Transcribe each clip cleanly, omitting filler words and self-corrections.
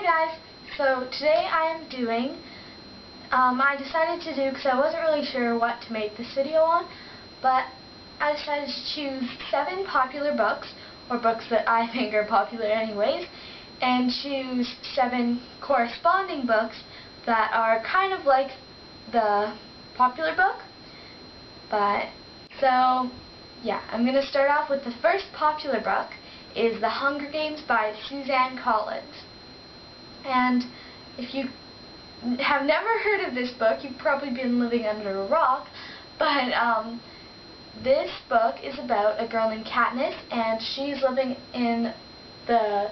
guys, so today I am doing, I decided to do, because I wasn't really sure what to make this video on, but I decided to choose 7 popular books, or books that I think are popular anyways, and choose 7 corresponding books that are kind of like the popular book. But, so, yeah, I'm going to start off with the first popular book, is The Hunger Games by Suzanne Collins. And if you have never heard of this book, you've probably been living under a rock, but this book is about a girl named Katniss, and she's living in a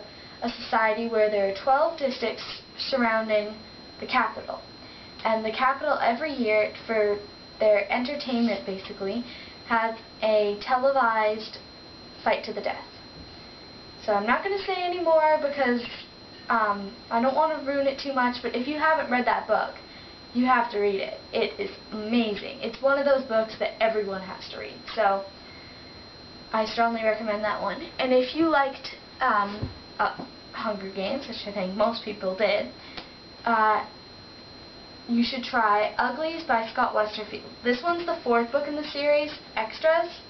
society where there are 12 districts surrounding the capital. And the capital every year, for their entertainment basically, has a televised fight to the death. So I'm not going to say any more because I don't want to ruin it too much, but if you haven't read that book, you have to read it. It is amazing. It's one of those books that everyone has to read. So I strongly recommend that one. And if you liked Hunger Games, which I think most people did, you should try Uglies by Scott Westerfield. This one's the 4th book in the series, Extras.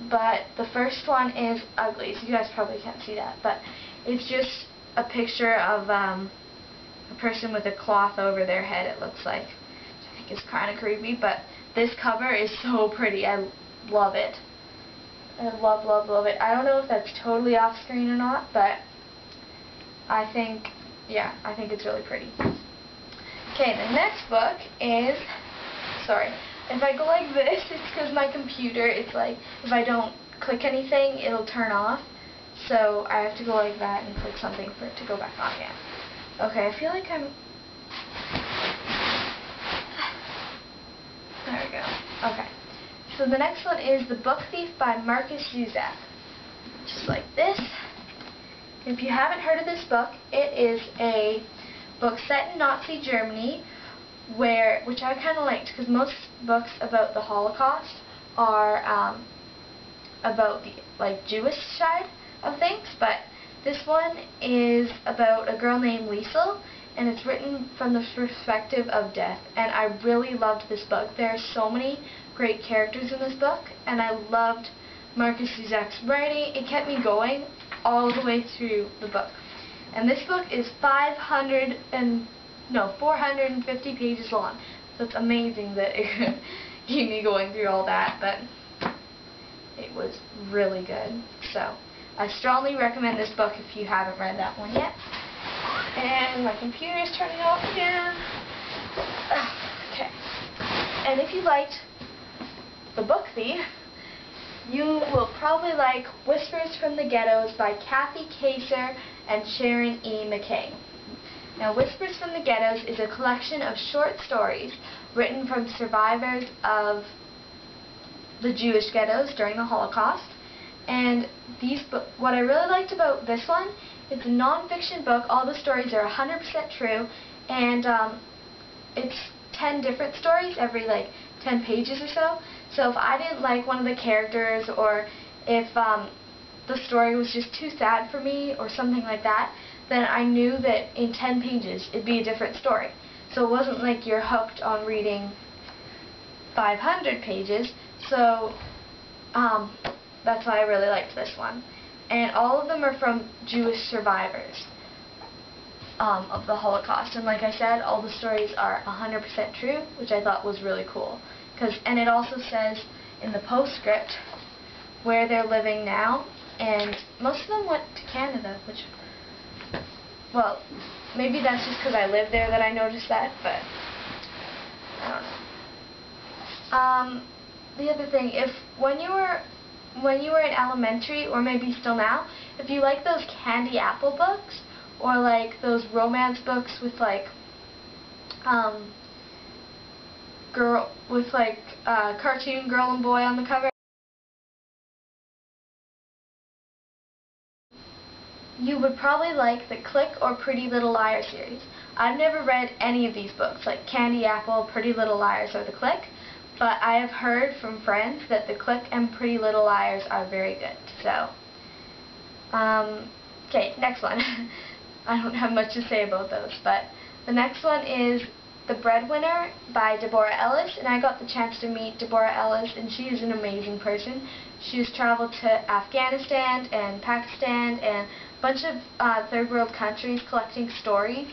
But the first one is Uglies. You guys probably can't see that, but it's just a picture of a person with a cloth over their head, it looks like, which I think is kind of creepy, but this cover is so pretty. I love it. I love, love, love it. I don't know if that's totally off screen or not, but I think, yeah, I think it's really pretty. Okay, the next book is, sorry, if I go like this, it's because my computer, it's like, if I don't click anything, it'll turn off. So I have to go like that and click something for it to go back on again. Okay, I feel like I'm... There we go. Okay. So the next one is The Book Thief by Marcus Zusak. Just like this. If you haven't heard of this book, it is a book set in Nazi Germany, which I kind of liked, because most books about the Holocaust are about the Jewish side of things, but this one is about a girl named Liesel, and it's written from the perspective of death, and I really loved this book. There are so many great characters in this book, and I loved Marcus Zusak's writing. It kept me going all the way through the book. And this book is 450 pages long, so it's amazing that it could keep me going through all that, but it was really good. So I strongly recommend this book if you haven't read that one yet. And my computer is turning off again. Okay. And if you liked The Book Thief, you will probably like Whispers from the Ghettos by Kathy Kacer and Sharon E. McKay. Now, Whispers from the Ghettos is a collection of short stories written from survivors of the Jewish ghettos during the Holocaust. And what I really liked about this one, it's a non-fiction book. All the stories are 100% true, and it's 10 different stories every 10 pages or so. So if I didn't like one of the characters, or if the story was just too sad for me or something like that, then I knew that in 10 pages it'd be a different story. So it wasn't like you're hooked on reading 500 pages. So that's why I really liked this one. And all of them are from Jewish survivors of the Holocaust. And like I said, all the stories are 100% true, which I thought was really cool. And it also says in the postscript where they're living now, and most of them went to Canada, which, well, maybe that's just because I live there that I noticed that, but I don't know. The other thing, when you were in elementary, or maybe still now, if you like those candy apple books, or those romance books with cartoon girl and boy on the cover, you would probably like the Click or Pretty Little Liars series. I've never read any of these books, like Candy Apple, Pretty Little Liars, or The Click, but I have heard from friends that The Click and Pretty Little Liars are very good. So, okay, next one. I don't have much to say about those. But the next one is The Breadwinner by Deborah Ellis, and I got the chance to meet Deborah Ellis, and she is an amazing person. She has traveled to Afghanistan and Pakistan and a bunch of third world countries collecting stories,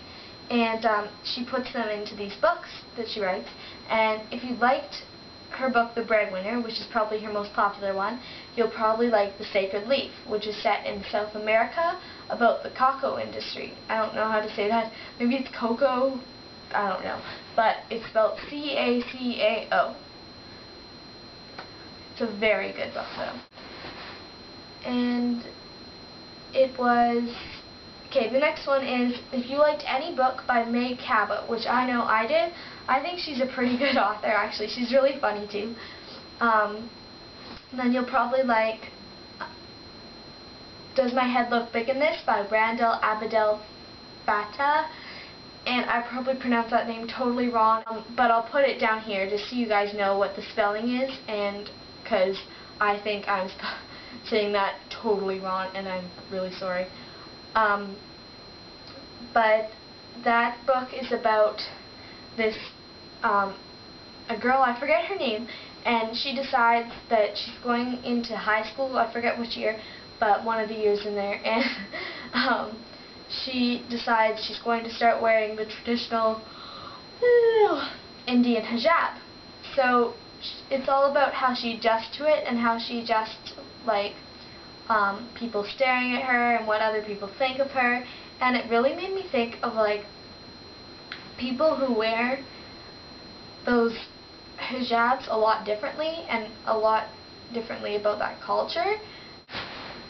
and she puts them into these books that she writes. And if you liked her book The Breadwinner, which is probably her most popular one, you'll probably like The Sacred Leaf, which is set in South America about the cocoa industry. I don't know how to say that. Maybe it's cocoa. I don't know. But it's spelled C-A-C-A-O. It's a very good book, though. And it was... Okay, the next one is, if you liked any book by Meg Cabot, which I know I did. I think she's a pretty good author, actually. She's really funny, too. Then you'll probably like Does My Head Look Big in This by Randall Abedel Fattah. And I probably pronounced that name totally wrong, but I'll put it down here just so you guys know what the spelling is, and because I think I'm saying that totally wrong, and I'm really sorry. But that book is about this, a girl, I forget her name, and she decides that she's going into high school, I forget which year, but one of the years in there, and she decides she's going to start wearing the traditional Indian hijab. So it's all about how she adjusts to it and how she adjusts, like, people staring at her and what other people think of her. And it really made me think of, like, people who wear those hijabs a lot differently and a lot differently about that culture.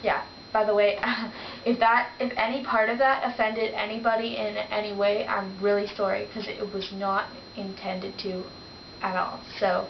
Yeah, by the way, if any part of that offended anybody in any way, I'm really sorry, because it was not intended to at all. So